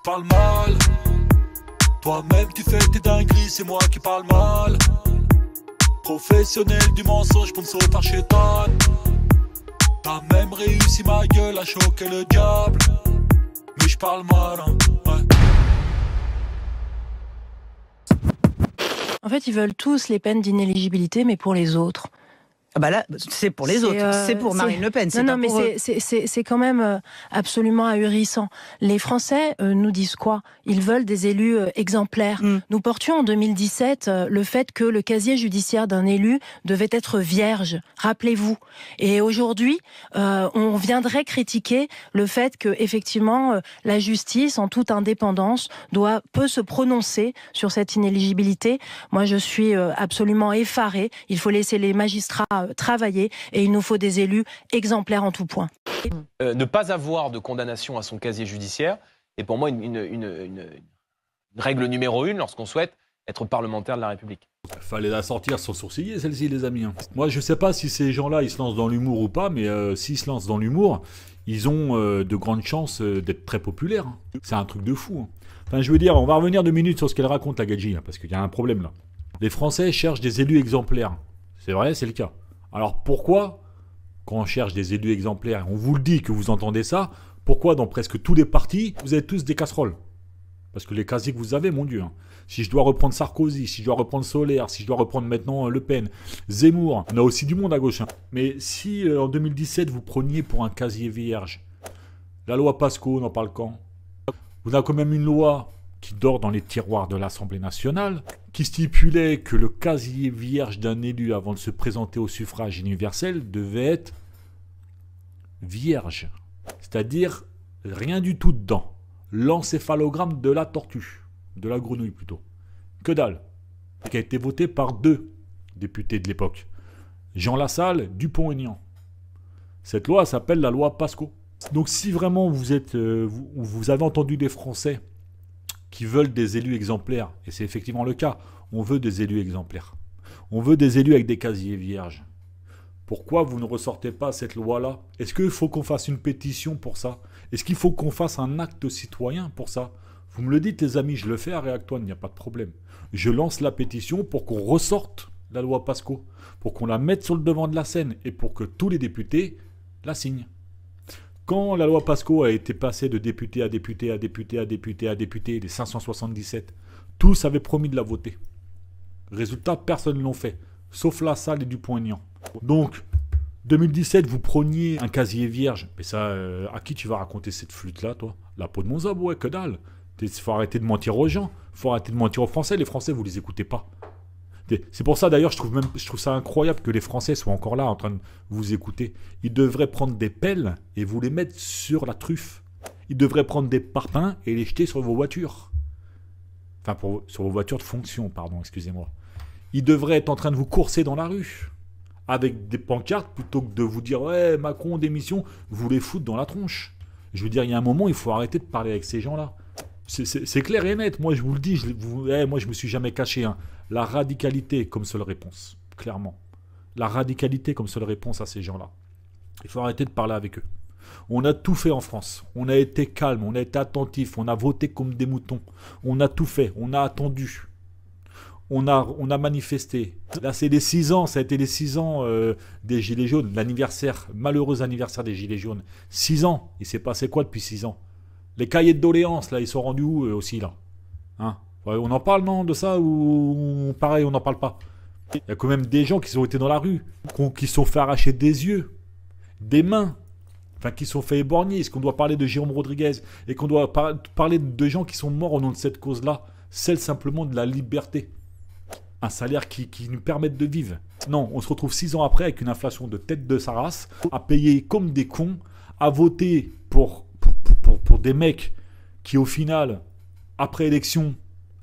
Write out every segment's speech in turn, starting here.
Parle mal, toi-même tu fais tes dingueries, c'est moi qui parle mal. Professionnel du mensonge, sponsor par Chétan. T'as même réussi ma gueule à choquer le diable. Mais je parle mal, hein, ouais. En fait, ils veulent tous les peines d'inéligibilité, mais pour les autres. Ah bah là, c'est pour les autres, c'est pour Marine Le Pen, c'est non, pas mais pour eux. c'est quand même absolument ahurissant. Les Français nous disent quoi? Ils veulent des élus exemplaires. Nous portions en 2017 le fait que le casier judiciaire d'un élu devait être vierge, rappelez-vous. Et aujourd'hui, on viendrait critiquer le fait que effectivement la justice, en toute indépendance, peut se prononcer sur cette inéligibilité. Moi, je suis absolument effarée. Il faut laisser les magistrats travailler et il nous faut des élus exemplaires en tout point. Ne pas avoir de condamnation à son casier judiciaire est pour moi une règle numéro 1 lorsqu'on souhaite être parlementaire de la République. Fallait la sortir sans sourciller, celle-ci, les amis. Moi, je sais pas si ces gens-là, ils se lancent dans l'humour ou pas, mais s'ils se lancent dans l'humour, ils ont de grandes chances d'être très populaires. C'est un truc de fou. Enfin, je veux dire, on va revenir 2 minutes sur ce qu'elle raconte, la Gadji, parce qu'il y a un problème là. Les Français cherchent des élus exemplaires. C'est vrai, c'est le cas. Alors pourquoi, quand on cherche des élus exemplaires, on vous le dit que vous entendez ça, pourquoi dans presque tous les partis, vous avez tous des casseroles? Parce que les casiers que vous avez, mon Dieu. Si je dois reprendre Sarkozy, si je dois reprendre Solaire, si je dois reprendre maintenant Le Pen, Zemmour, on a aussi du monde à gauche. Mais si en 2017, vous preniez pour un casier vierge, la loi Pasco, on en parle quand? Vous avez quand même une loi qui dort dans les tiroirs de l'Assemblée nationale, qui stipulait que le casier vierge d'un élu avant de se présenter au suffrage universel devait être vierge. C'est-à-dire rien du tout dedans. L'encéphalogramme de la tortue, de la grenouille plutôt. Que dalle. Qui a été voté par 2 députés de l'époque. Jean Lassalle, Dupont-Aignan. Cette loi s'appelle la loi Pasco. Donc si vraiment vous avez entendu des Français qui veulent des élus exemplaires, et c'est effectivement le cas, on veut des élus exemplaires. On veut des élus avec des casiers vierges. Pourquoi vous ne ressortez pas cette loi-là? Est-ce qu'il faut qu'on fasse une pétition pour ça? Est-ce qu'il faut qu'on fasse un acte citoyen pour ça? Vous me le dites, les amis, je le fais à Réactoire, il n'y a pas de problème. Je lance la pétition pour qu'on ressorte la loi Pasco, pour qu'on la mette sur le devant de la scène, et pour que tous les députés la signent. Quand la loi Pasco a été passée de député à député à député à député à député, les 577, tous avaient promis de la voter. Résultat, personne ne l'a fait, sauf Lassalle et Dupont-Aignan. Donc, 2017, vous preniez un casier vierge. Mais ça, à qui tu vas raconter cette flûte-là, toi? La peau de mon zob, ouais, que dalle. Il faut arrêter de mentir aux gens. Il faut arrêter de mentir aux Français. Les Français, vous les écoutez pas. C'est pour ça, d'ailleurs, je trouve ça incroyable que les Français soient encore là en train de vous écouter. Ils devraient prendre des pelles et vous les mettre sur la truffe. Ils devraient prendre des parpaings et les jeter sur vos voitures. Enfin, sur vos voitures de fonction, pardon, excusez-moi. Ils devraient être en train de vous courser dans la rue avec des pancartes plutôt que de vous dire « Ouais, Macron, démission », vous les foutre dans la tronche. Je veux dire, il y a un moment, il faut arrêter de parler avec ces gens-là. C'est clair et net. Moi, je vous le dis, moi, je me suis jamais caché. La radicalité comme seule réponse, clairement. La radicalité comme seule réponse à ces gens-là. Il faut arrêter de parler avec eux. On a tout fait en France. On a été calme, on a été attentif, on a voté comme des moutons. On a tout fait, on a attendu. On a manifesté. Là, c'est les 6 ans, ça a été les 6 ans des Gilets jaunes, l'anniversaire, malheureux anniversaire des Gilets jaunes. 6 ans, il s'est passé quoi depuis 6 ans? Les cahiers de doléances, là, ils sont rendus où aussi, là? Ouais, on en parle, non, de ça, ou pareil, on n'en parle pas? Il y a quand même des gens qui ont été dans la rue, qui se sont fait arracher des yeux, des mains, enfin, qui se sont fait éborgner. Est-ce qu'on doit parler de Jérôme Rodriguez et qu'on doit parler de gens qui sont morts au nom de cette cause-là, celle simplement de la liberté? Un salaire qui nous permette de vivre. Non, on se retrouve 6 ans après avec une inflation de tête de sa race, à payer comme des cons, à voter pour des mecs qui, au final, après élection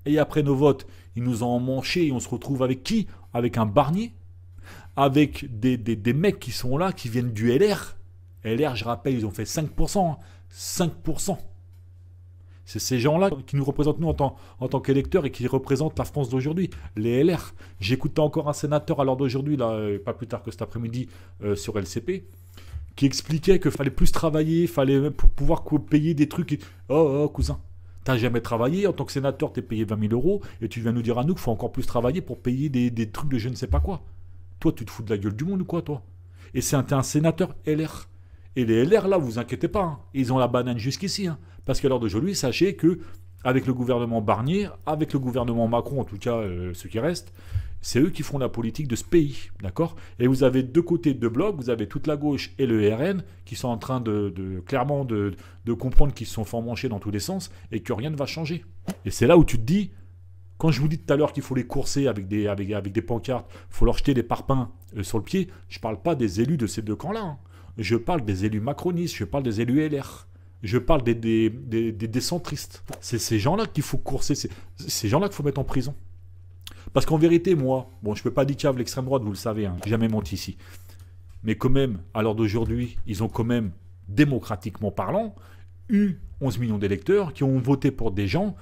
et après nos votes, ils nous ont manché et on se retrouve avec qui? Avec un Barnier, avec des mecs qui sont là, qui viennent du LR. LR, je rappelle, ils ont fait 5%. 5%. C'est ces gens-là qui nous représentent, nous, en tant qu'électeurs et qui représentent la France d'aujourd'hui. Les LR. J'écoutais encore un sénateur à l'heure d'aujourd'hui, là, pas plus tard que cet après-midi, sur LCP, qui expliquait qu'il fallait plus travailler, fallait pour pouvoir payer des trucs. Oh, cousin. T'as jamais travaillé, en tant que sénateur, t'es payé 20 000 € et tu viens nous dire à nous qu'il faut encore plus travailler pour payer des trucs de je ne sais pas quoi. Toi, tu te fous de la gueule du monde ou quoi, toi? Et t'es un sénateur LR. Et les LR, là, vous inquiétez pas, hein, ils ont la banane jusqu'ici. Hein, parce qu'à l'heure d'aujourd'hui, sachez que avec le gouvernement Barnier, avec le gouvernement Macron, en tout cas ceux qui restent, c'est eux qui font la politique de ce pays, d'accord? Et vous avez deux côtés de blocs, vous avez toute la gauche et le RN qui sont en train clairement de comprendre qu'ils se sont fait emmancher dans tous les sens et que rien ne va changer. Et c'est là où tu te dis, quand je vous dis tout à l'heure qu'il faut les courser avec des pancartes, il faut leur jeter des parpaings sur le pied, je ne parle pas des élus de ces deux camps-là. Hein. Je parle des élus macronistes, je parle des élus LR. Je parle des centristes. C'est ces gens-là qu'il faut courser, c'est ces gens-là qu'il faut mettre en prison. Parce qu'en vérité, moi, bon, je ne peux pas dire qu'il y a l'extrême droite, vous le savez, hein, j'ai jamais menti ici. Mais quand même, à l'heure d'aujourd'hui, ils ont quand même, démocratiquement parlant, eu 11 millions d'électeurs qui ont voté pour des gens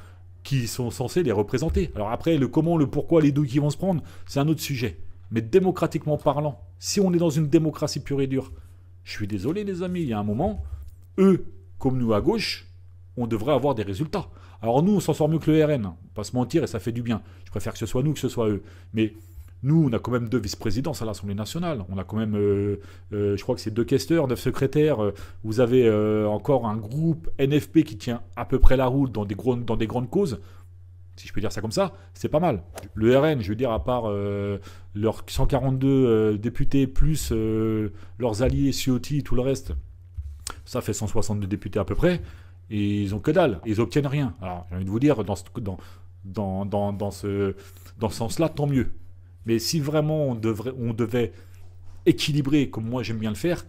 qui sont censés les représenter. Alors après, le comment, le pourquoi, les douilles qui vont se prendre, c'est un autre sujet. Mais démocratiquement parlant, si on est dans une démocratie pure et dure, je suis désolé les amis, il y a un moment, eux, comme nous à gauche, on devrait avoir des résultats. Alors nous, on s'en sort mieux que le RN, hein. Pas se mentir et ça fait du bien. Je préfère que ce soit nous que ce soit eux. Mais nous, on a quand même 2 vice-présidences à l'Assemblée nationale. On a quand même, je crois que c'est 2 questeurs, 9 secrétaires. Vous avez encore un groupe NFP qui tient à peu près la route dans des grandes causes. Si je peux dire ça comme ça, c'est pas mal. Le RN, je veux dire, à part leurs 142 députés plus leurs alliés, Ciotti, tout le reste, ça fait 162 députés à peu près. Et ils ont que dalle, ils obtiennent rien. Alors, j'ai envie de vous dire, dans ce sens-là, tant mieux. Mais si vraiment on devait équilibrer, comme moi j'aime bien le faire,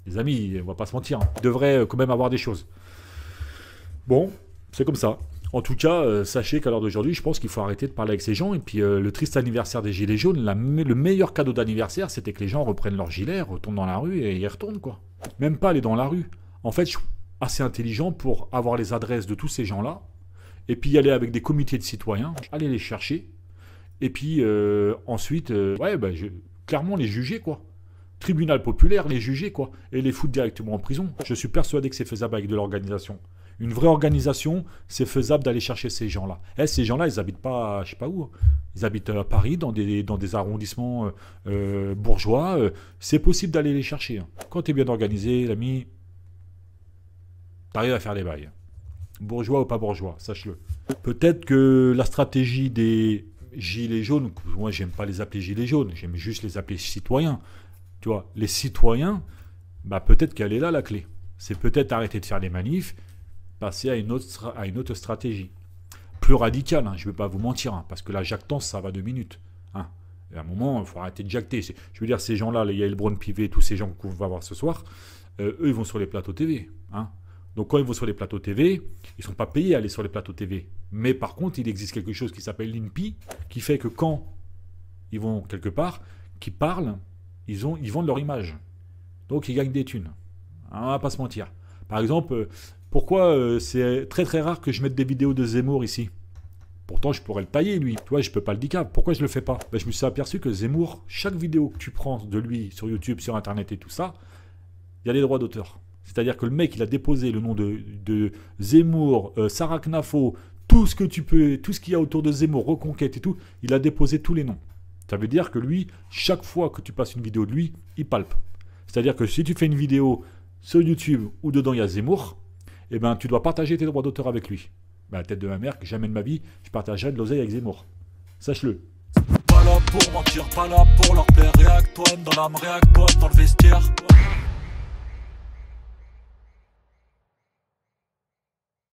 les amis, on va pas se mentir, hein, ils devraient quand même avoir des choses. Bon, c'est comme ça. En tout cas, sachez qu'à l'heure d'aujourd'hui, je pense qu'il faut arrêter de parler avec ces gens. Et puis, le triste anniversaire des Gilets jaunes, le meilleur cadeau d'anniversaire, c'était que les gens reprennent leur gilet, retournent dans la rue et y retournent, quoi. Même pas aller dans la rue. En fait, je suis assez intelligent pour avoir les adresses de tous ces gens-là, et puis y aller avec des comités de citoyens, aller les chercher, et puis ensuite, clairement les juger, quoi. Tribunal populaire, les juger, quoi, et les foutre directement en prison. Je suis persuadé que c'est faisable avec de l'organisation. Une vraie organisation, c'est faisable d'aller chercher ces gens-là. Ces gens-là, ils habitent pas, je sais pas où, ils habitent à Paris, dans des arrondissements bourgeois. C'est possible d'aller les chercher. Hein. Quand tu es bien organisé, l'ami, t'arrives à faire les bails. Bourgeois ou pas bourgeois, sache-le. Peut-être que la stratégie des gilets jaunes, moi j'aime pas les appeler gilets jaunes, j'aime juste les appeler citoyens. Tu vois, les citoyens, bah peut-être qu'elle est là la clé. C'est peut-être arrêter de faire les manifs, passer à une autre stratégie. Plus radicale, hein, je ne vais pas vous mentir, hein, parce que la jactance, ça va 2 minutes. Hein. Et à un moment, il faut arrêter de jacter. Je veux dire, ces gens-là, il y a Yael Braun-Pivet, tous ces gens qu'on va voir ce soir, eux, ils vont sur les plateaux TV. Hein. Donc quand ils vont sur les plateaux TV, ils ne sont pas payés à aller sur les plateaux TV. Mais par contre, il existe quelque chose qui s'appelle l'INPI, qui fait que quand ils vont quelque part, qu'ils parlent, ils vendent leur image. Donc ils gagnent des thunes. Hein, on ne va pas se mentir. Par exemple, pourquoi c'est très très rare que je mette des vidéos de Zemmour ici? Pourtant, je pourrais le payer, lui. Tu vois, je peux pas le dire. Pourquoi je le fais pas? Je me suis aperçu que Zemmour, chaque vidéo que tu prends de lui sur YouTube, sur Internet et tout ça, il y a les droits d'auteur. C'est-à-dire que le mec, il a déposé le nom de Zemmour, Sarah Knafo, tout ce que tu peux, tout ce qu'il y a autour de Zemmour, Reconquête et tout, il a déposé tous les noms. Ça veut dire que lui, chaque fois que tu passes une vidéo de lui, il palpe. C'est-à-dire que si tu fais une vidéo sur YouTube où dedans il y a Zemmour, eh ben, tu dois partager tes droits d'auteur avec lui. Ben, la tête de ma mère, que jamais de ma vie, je partagerai de l'oseille avec Zemmour. Sache-le. Pas là pour mentir, pas là pour leur plaire. Réacte-toi dans l'âme, réacte-toi dans le vestiaire.